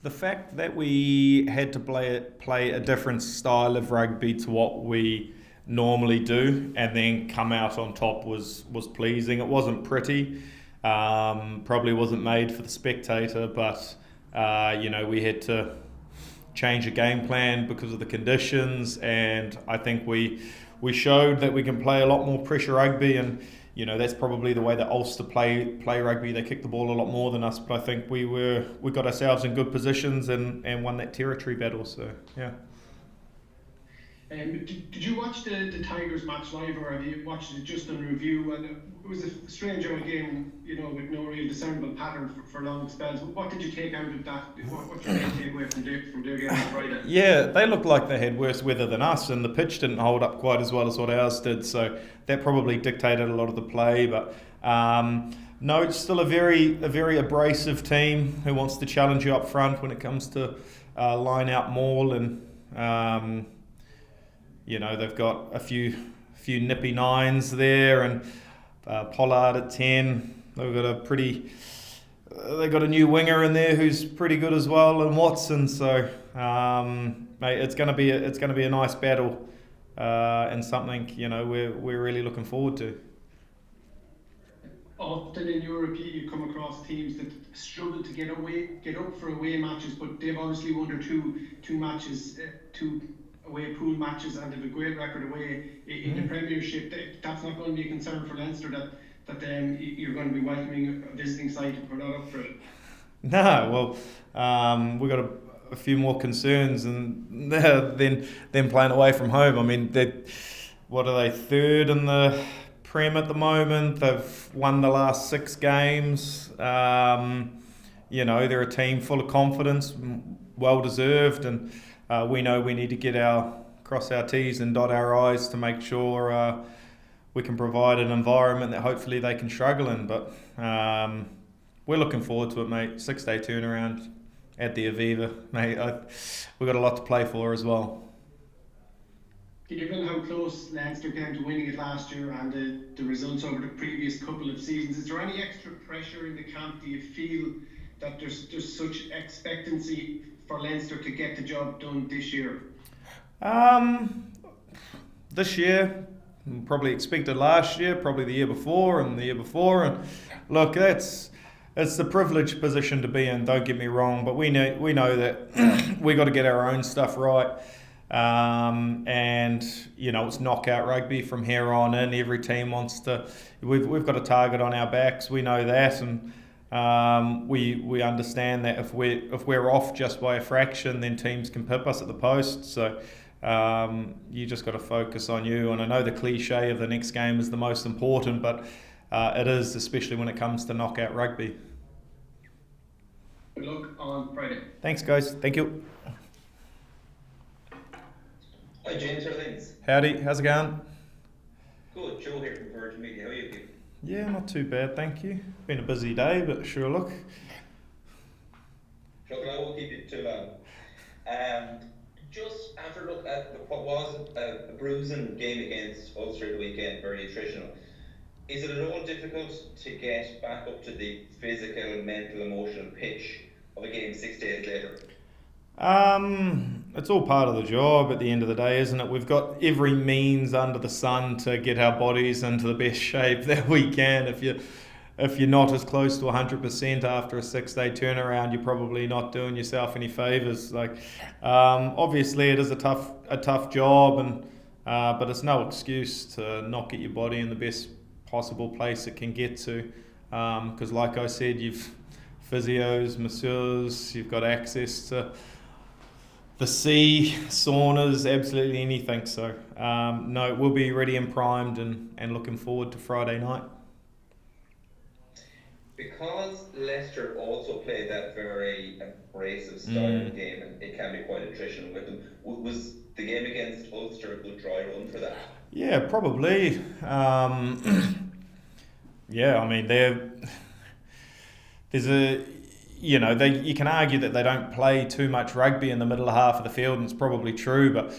The fact that we had to play a different style of rugby to what we normally do and then come out on top was pleasing. It wasn't pretty, probably wasn't made for the spectator, but we had to change the game plan because of the conditions, and I think we showed that we can play a lot more pressure rugby, and that's probably the way that Ulster play rugby. They kick the ball a lot more than us, but I think we got ourselves in good positions and won that territory battle. So yeah. Did you watch the Tigers match live, or have you watched it just on review? And it was a strange old game, with no real discernible pattern for long spells. What did you take out of that? What did you take away from their game on Friday? Yeah, they looked like they had worse weather than us, and the pitch didn't hold up quite as well as what ours did. So that probably dictated a lot of the play. But no, it's still a very abrasive team who wants to challenge you up front when it comes to line out maul, and they've got a few nippy nines there, and Pollard at 10. They've got a new winger in there who's pretty good as well, and Watson. So mate, it's going to be a nice battle, and something we're really looking forward to. Often in Europe, you come across teams that struggle to get up for away matches, but they've obviously won their two away pool matches, and they've a great record away in the Premiership. That's not going to be a concern for Leinster, that you're going to be welcoming a visiting side if we're not up for it. No, well, we've got a few more concerns than playing away from home. I mean, what are they, third in the Prem at the moment? They've won the last 6 games. They're a team full of confidence, well deserved, and we know we need to cross our T's and dot our I's to make sure we can provide an environment that hopefully they can struggle in. But we're looking forward to it, mate. 6-day turnaround at the Aviva, mate. We've got a lot to play for as well. Given how close Leinster came to winning it last year and the results over the previous couple of seasons, is there any extra pressure in the camp? Do you feel that there's just such expectancy for Leinster to get the job done this year? This year, probably expected last year, probably the year before, and the year before. And look, it's the privileged position to be in. Don't get me wrong, but we know that we got to get our own stuff right. And it's knockout rugby from here on in. Every team wants to. We've got a target on our backs. We know that, and we understand that if we're off just by a fraction, then teams can pip us at the post. So you just got to focus on you. And I know the cliche of the next game is the most important, but it is, especially when it comes to knockout rugby. Good luck on Friday. Thanks, guys. Thank you. Hi James, how are things? Howdy, how's it going? Good, Joe here from Virgin Media. How are you keeping? Yeah, not too bad, thank you. Been a busy day, but sure look. Look, I won't keep you too long. Just after a look at what was a bruising game against Ulster the weekend, very attritional. Is it at all difficult to get back up to the physical, mental, emotional pitch of a game 6 days later? It's all part of the job at the end of the day, isn't it? We've got every means under the sun to get our bodies into the best shape that we can. If you're not as close to 100% after a 6-day turnaround, you're probably not doing yourself any favours. Obviously it is a tough job, and but it's no excuse to not get your body in the best possible place it can get to. Because like I said, you've physios, masseurs, you've got access to the sea, saunas, absolutely anything. So, no, we'll be ready and primed and looking forward to Friday night. Because Leicester also play that very abrasive style of game, and it can be quite attritional with them, was the game against Ulster a good dry run for that? Yeah, probably. Yeah, I mean, you can argue that they don't play too much rugby in the middle half of the field, and it's probably true, but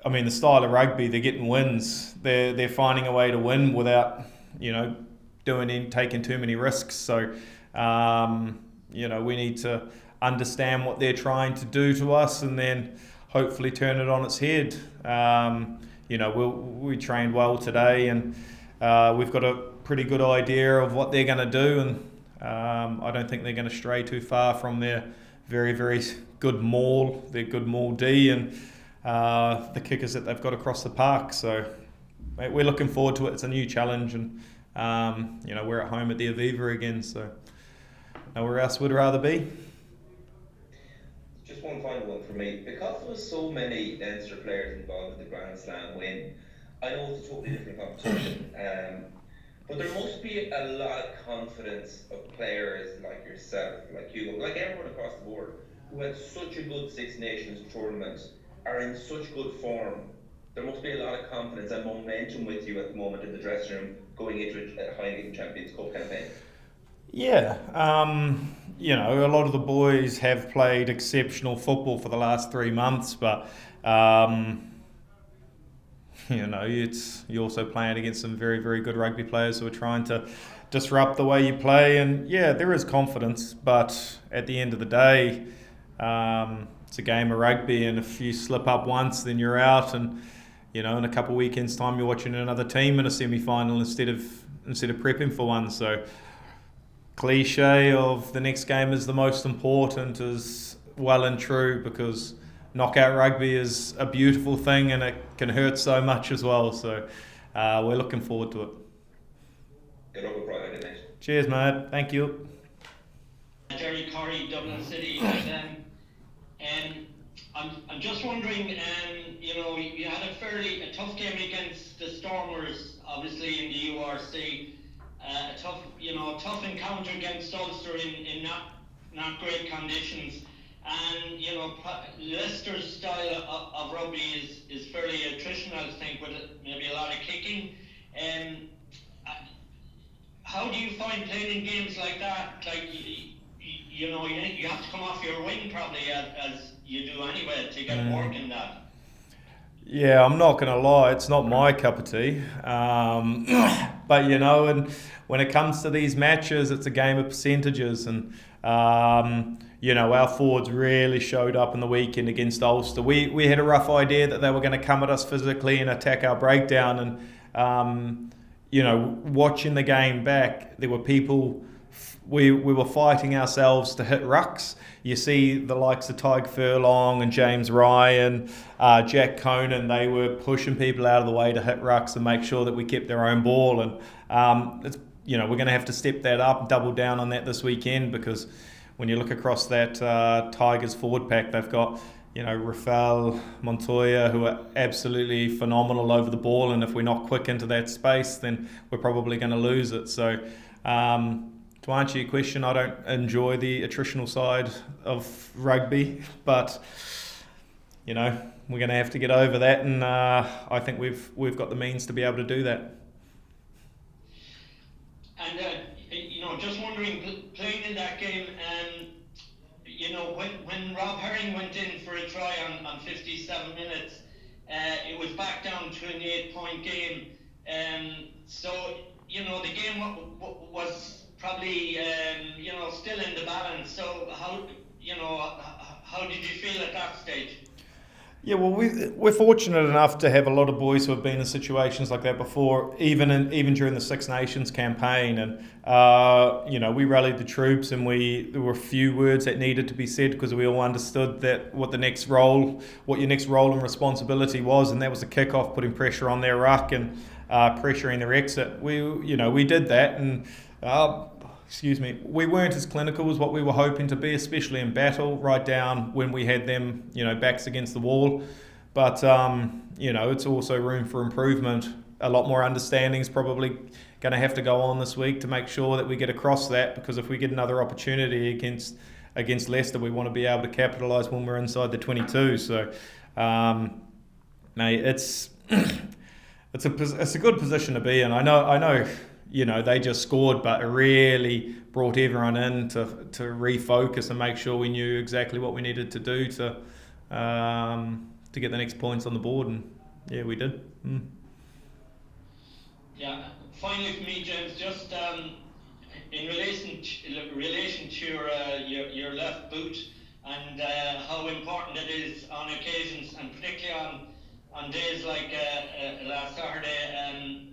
I mean, the style of rugby, they're getting wins. They're finding a way to win without, taking too many risks. So, we need to understand what they're trying to do to us, and then hopefully turn it on its head. We trained well today, and we've got a pretty good idea of what they're going to do, and I don't think they're going to stray too far from their very, very good maul, their good maul D, and the kickers that they've got across the park. So mate, we're looking forward to it. It's a new challenge, and we're at home at the Aviva again, so nowhere else would rather be. Just one final one for me. Because there was so many Leinster players involved in the Grand Slam win, I know it's a totally different competition, but there must be a lot of confidence of players like yourself, like Hugo, like everyone across the board, who had such a good Six Nations tournament, are in such good form. There must be a lot of confidence and momentum with you at the moment in the dressing room going into a Heineken Champions Cup campaign. Yeah, a lot of the boys have played exceptional football for the last 3 months, but you're also playing against some very, very good rugby players who are trying to disrupt the way you play, and yeah, there is confidence, but at the end of the day, it's a game of rugby, and if you slip up once, then you're out, and in a couple of weekends' time, you're watching another team in a semi-final instead of prepping for one. So cliche of the next game is the most important is well and true, because knockout rugby is a beautiful thing and it can hurt so much as well. So we're looking forward to it. Good luck with Friday night. Cheers, mate. Thank you. Jerry Corrie, Dublin City. I'm just wondering, you had a tough game against the Stormers, obviously in the URC. A tough encounter against Ulster in not great conditions, and Leicester's style of rugby is fairly attritional, I think, with maybe a lot of kicking. How do you find playing in games like that? Like you have to come off your wing probably as you do anyway to get work in that. Yeah, I'm not going to lie, it's not my cup of tea. But, and when it comes to these matches, it's a game of percentages. And, our forwards really showed up in the weekend against Ulster. We had a rough idea that they were going to come at us physically and attack our breakdown. And, watching the game back, there were people... We were fighting ourselves to hit rucks. You see the likes of Tyg Furlong and James Ryan, Jack Conan, they were pushing people out of the way to hit rucks and make sure that we kept their own ball. And we're going to have to step that up and double down on that this weekend, because when you look across that Tigers forward pack, they've got Rafael, Montoya, who are absolutely phenomenal over the ball. And if we're not quick into that space, then we're probably going to lose it. So... to answer your question, I don't enjoy the attritional side of rugby, but we're going to have to get over that, and I think we've got the means to be able to do that. And just wondering, playing in that game, when Rob Herring went in for a try on 57 minutes, it was back down to an 8-point game, so the game was probably still in the balance. So how did you feel at that stage? Yeah, well, we're fortunate enough to have a lot of boys who have been in situations like that before, even during the Six Nations campaign, and we rallied the troops, and there were a few words that needed to be said, because we all understood that what your next role and responsibility was, and that was a kick-off, putting pressure on their ruck and pressuring their exit. We did that, and we weren't as clinical as what we were hoping to be, especially in battle, right down when we had them, backs against the wall. But, it's also room for improvement. A lot more understanding is probably going to have to go on this week to make sure that we get across that, because if we get another opportunity against Leicester, we want to be able to capitalise when we're inside the 22. So, mate, it's a good position to be in. I know. They just scored, but it really brought everyone in to refocus and make sure we knew exactly what we needed to do to get the next points on the board, and yeah, we did. Yeah. Finally, for me, James, just relation to your left boot and how important it is on occasions, and particularly on days like last Saturday.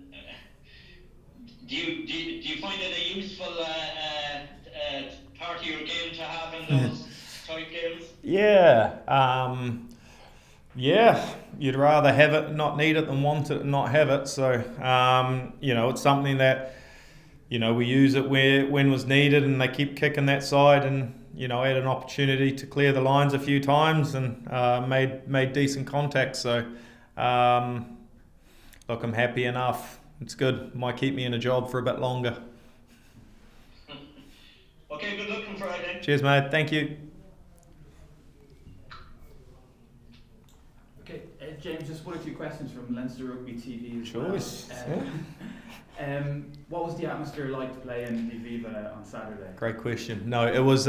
Do you find it a useful part of your game to have in those tight games? Yeah, you'd rather have it and not need it than want it and not have it. So, it's something that, we use it when was needed, and they keep kicking that side, and, had an opportunity to clear the lines a few times and made decent contact. So, look, I'm happy enough. It's good. Might keep me in a job for a bit longer. Okay, good luck on Friday. Cheers, mate. Thank you. Okay, James, just one or two questions from Leinster Rugby TV as Choice. well. What was the atmosphere like to play in the Aviva on Saturday? Great question. No, it was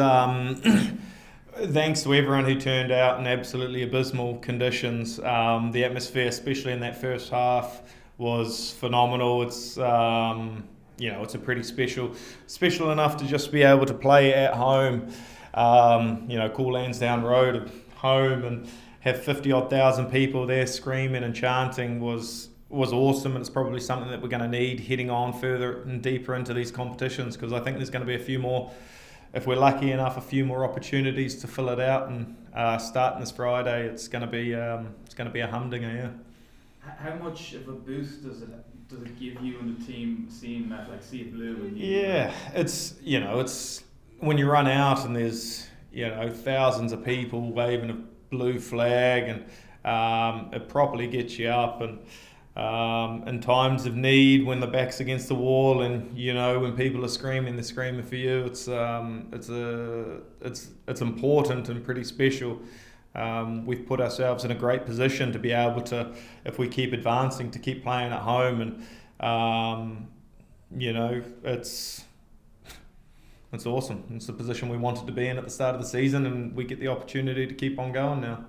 thanks to everyone who turned out in absolutely abysmal conditions. The atmosphere, especially in that first half, was phenomenal. It's it's a pretty special enough to just be able to play at home. Call Lansdowne Road at home and have 50-odd thousand people there screaming and chanting was awesome, and it's probably something that we're going to need heading on further and deeper into these competitions, because I think there's going to be a few more, if we're lucky enough, a few more opportunities to fill it out. And starting this Friday, it's going to be a humdinger. Yeah. How much of a boost does it give you and the team seeing that, like, see it blue? Yeah, it's when you run out and there's thousands of people waving a blue flag, and it properly gets you up. And in times of need, when the back's against the wall, and when people are screaming, they're screaming for you. It's important and pretty special. We've put ourselves in a great position to be able to, if we keep advancing, to keep playing at home, and it's awesome. It's the position we wanted to be in at the start of the season, and we get the opportunity to keep on going now.